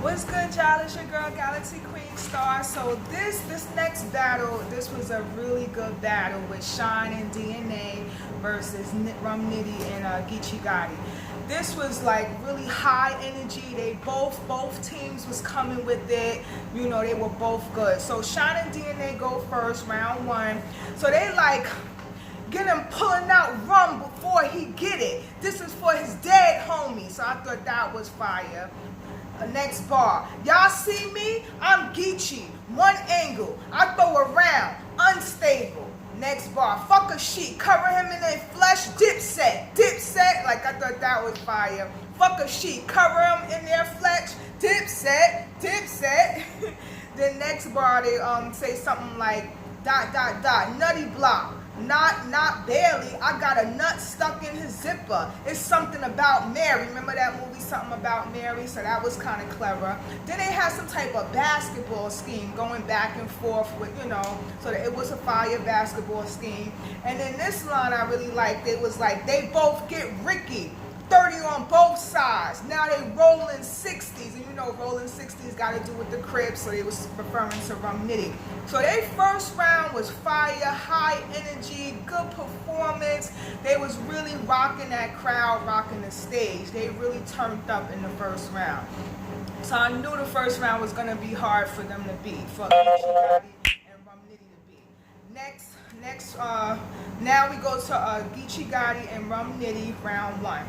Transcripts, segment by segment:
What's good, y'all? It's your girl Galaxy Queen Star. So this next battle, this was a really good battle with Shine and DNA versus RUM, NITTY and GEECHI. This was like really high energy. They both teams was coming with it. You know, they were both good. So Shine and DNA go first, round one. So they like get him pulling out RUM before he get it. This is for his dead homie. So I thought that was fire. Next bar. Y'all see me? I'm GEECHI. One angle. I throw around. Unstable. Next bar. Fuck a sheet. Cover him in their flesh. Dipset. Dipset. Like I thought that was fire. Fuck a sheet. Cover him in their flesh. Dipset. Dipset. Then next bar they say something like ... Nutty block. Not barely. I got a nut stuck in his zipper. It's something about Mary. Remember that movie, Something About Mary? So that was kind of clever. Then they had some type of basketball scheme going back and forth with, you know, so that it was a fire basketball scheme. And then this line I really liked. It was like they both get Ricky. 30 on both sides. Now they rolling 60s, and you know rolling 60s got to do with the crib, so they was referring to RUM, NITTY. So their first round was fire, high energy, good performance. They was really rocking that crowd, rocking the stage. They really turned up in the first round. So I knew the first round was gonna be hard for them to beat, for GEECHI and RUM, NITTY to beat. Now we go to GEECHI and RUM, NITTY, round one.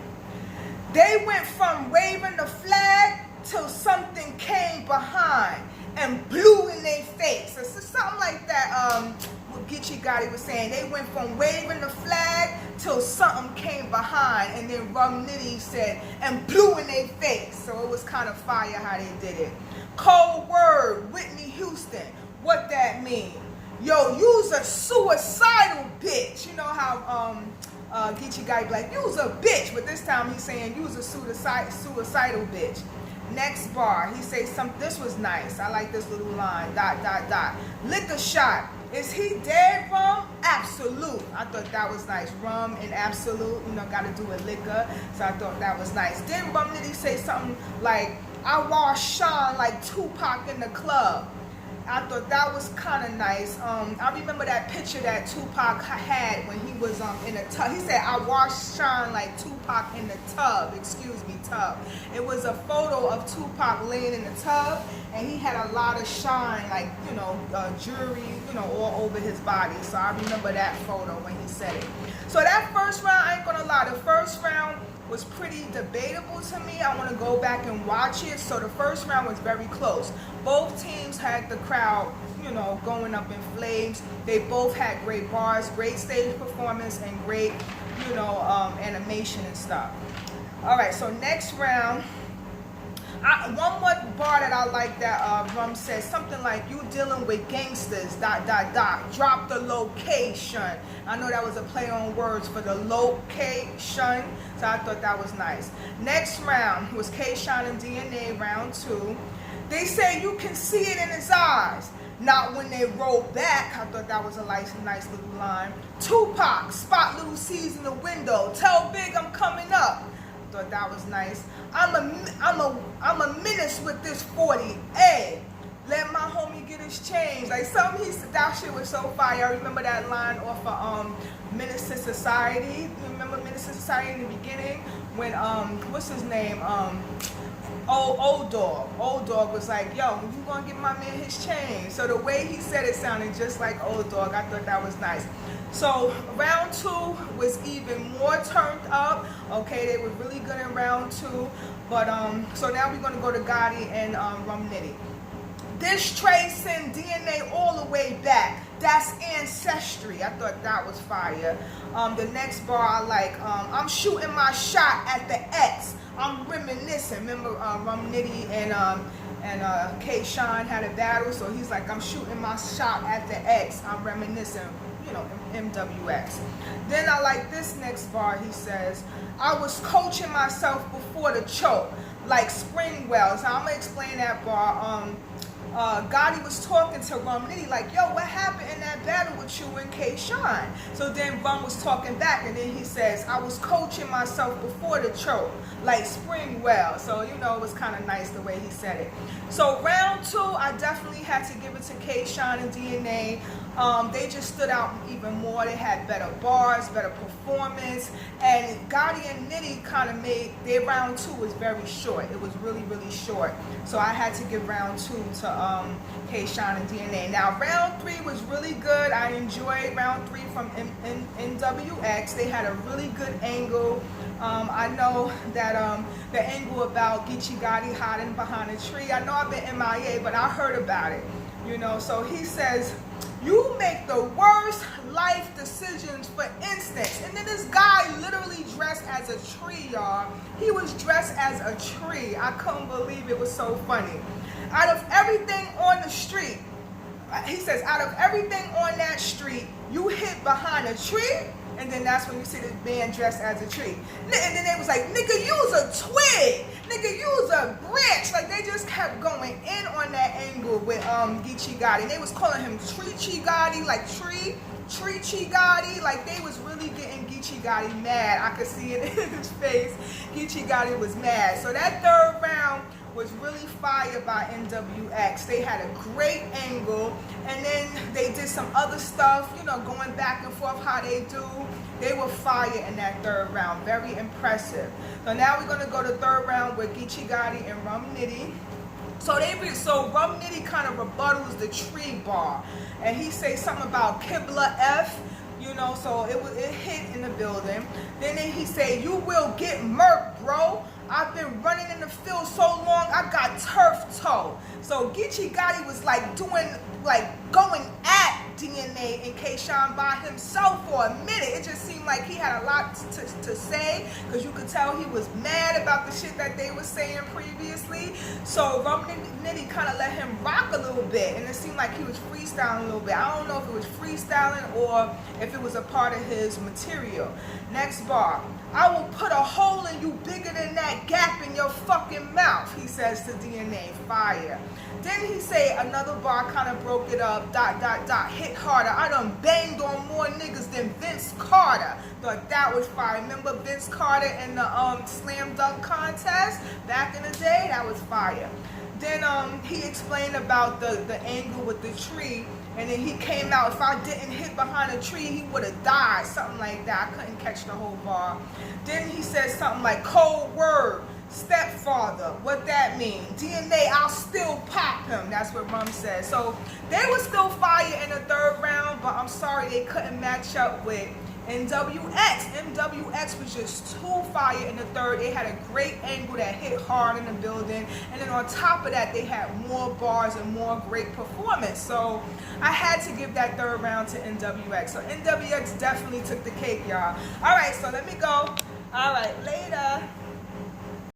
They went from waving the flag till something came behind and blew in their face. So something like that, what GEECHI was saying. They went from waving the flag till something came behind, and then RUM, NITTY said, and blew in their face. So it was kind of fire how they did it. Cold word, Whitney Houston. What that mean? Yo, you's a suicidal bitch. You know how GEECHI like, you's a bitch, but this time he's saying you's a suicidal bitch. Next bar, he say something. This was nice. I like this little line. ... Liquor shot. Is he dead, RUM? Absolute. I thought that was nice. RUM and absolute, you know, got to do with liquor. So I thought that was nice. Then RUM, NITTY say something like, I wash Sean like Tupac in the club. I thought that was kind of nice. I remember that picture that Tupac had when he was in a tub. He said, I washed Sean like Tupac in the tub. Excuse me, tub. It was a photo of Tupac laying in the tub, and he had a lot of shine, like, you know, jewelry, you know, all over his body. So I remember that photo when he said it. So that first round, I ain't gonna lie, the first round was pretty debatable to me. I want to go back and watch it. So the first round was very close. Both teams had the crowd, you know, going up in flames. They both had great bars, great stage performance, and great, you know, animation and stuff. All right, so next round, one more bar that I like that RUM says something like, you dealing with gangsters, ... Drop the location. I know that was a play on words for the location, so I thought that was nice. Next round was K-Shine and DNA, round two. They say you can see it in his eyes. Not when they roll back. I thought that was a nice little line. Tupac, spot little C's in the window. Tell Big I'm coming up. Thought that was nice. I'm a menace with this 40. Hey, let my homie get his change. Like something he said, that shit was so fire. I remember that line off of Menace to Society. You remember Menace to Society in the beginning when what's his name? Old Dog was like, yo, you gonna give my man his change? So the way he said it sounded just like Old Dog. I thought that was nice. So round two was even more turned up. Okay, they were really good in round two. But so now we're gonna go to GOTTI and RUM, NITTY. This tracing DNA all the way back. That's ancestry. I thought that was fire. The next bar I like. I'm shooting my shot at the X. I'm reminiscing. Remember RUM, NITTY and K-Shine had a battle, so he's like, I'm shooting my shot at the X. I'm reminiscing, you know, NWX. Then I like this next bar. He says, I was coaching myself before the choke, like Springwells. Now I'm gonna explain that bar. Gotti was talking to Rum Nitty like, yo, what happened in that battle with you and K-Shine? So then Rum was talking back, and then he says, I was coaching myself before the choke, like Springwell. So, you know, it was kind of nice the way he said it. So round 2, I definitely had to give it to K-Shine and DNA. They just stood out even more. They had better bars, better performance, and Gotti and Nitty kind of made their round 2 was very short. It was really, really short. So I had to give round 2 to K-Shine and DNA. Now round 3 was really good. I enjoyed round 3 from NWX. They had a really good angle. I know that the angle about GEECHI Gotti hiding behind a tree. I know I've been MIA, but I heard about it. You know, so he says, you make the worst life decisions, for instance. And then this guy literally dressed as a tree, y'all. He was dressed as a tree. I couldn't believe it. Was so funny. Out of everything on the street, he says, out of everything on that street, you hid behind a tree? And then that's when you see this man dressed as a tree. And then they was like, nigga, use a twig. Nigga, use a branch. Like, they just kept going in on that angle with GEECHI Gotti. They was calling him Tree Gotti, like Tree Gotti. Like, they was really getting GEECHI Gotti mad. I could see it in his face. GEECHI Gotti was mad. So that 3rd round was really fire by NWX. They had a great angle, and then they did some other stuff, you know, going back and forth how they do. They were fire in that 3rd round. Very impressive. So now we're gonna go to 3rd round with GEECHI Gotti and Rum Nitty. So Rum Nitty kind of rebuttals the tree bar, and he says something about Kibla F. You know, so it hit in the building. Then he said, you will get murked, bro. I've been running in the field so long, I got turf toe. So GEECHI Gotti was like going at DNA and K-Shine by himself for a minute. It just seemed like he had a lot to say, because you could tell he was mad about the shit that they were saying previously. So Rum Nitty kind of let him rock a little bit, and it seemed like he was freestyling a little bit. I don't know if it was freestyling or if it was a part of his material. Next bar. I will put a hole in you bigger than that gap in your fucking mouth, he says to DNA. Fire. Then he say another bar, kind of broke it up, ... hit harder. I done banged on more niggas than Vince Carter. Thought that was fire. Remember Vince Carter in the slam dunk contest back in the day? That was fire. Then he explained about the angle with the tree, and then he came out, if I didn't hit behind a tree, he would have died, something like that. I couldn't catch the whole bar. Then he said something like, cold word, stepfather, what that mean? DNA, I'll still pop him. That's what Rum said. So they were still fire in the 3rd round, but I'm sorry they couldn't match up with NWX. NWX was just too fire in the 3rd. They had a great angle that hit hard in the building, and then on top of that they had more bars and more great performance. So I had to give that 3rd round to NWX. So NWX definitely took the cake, y'all. All right, so let me go. All right, later.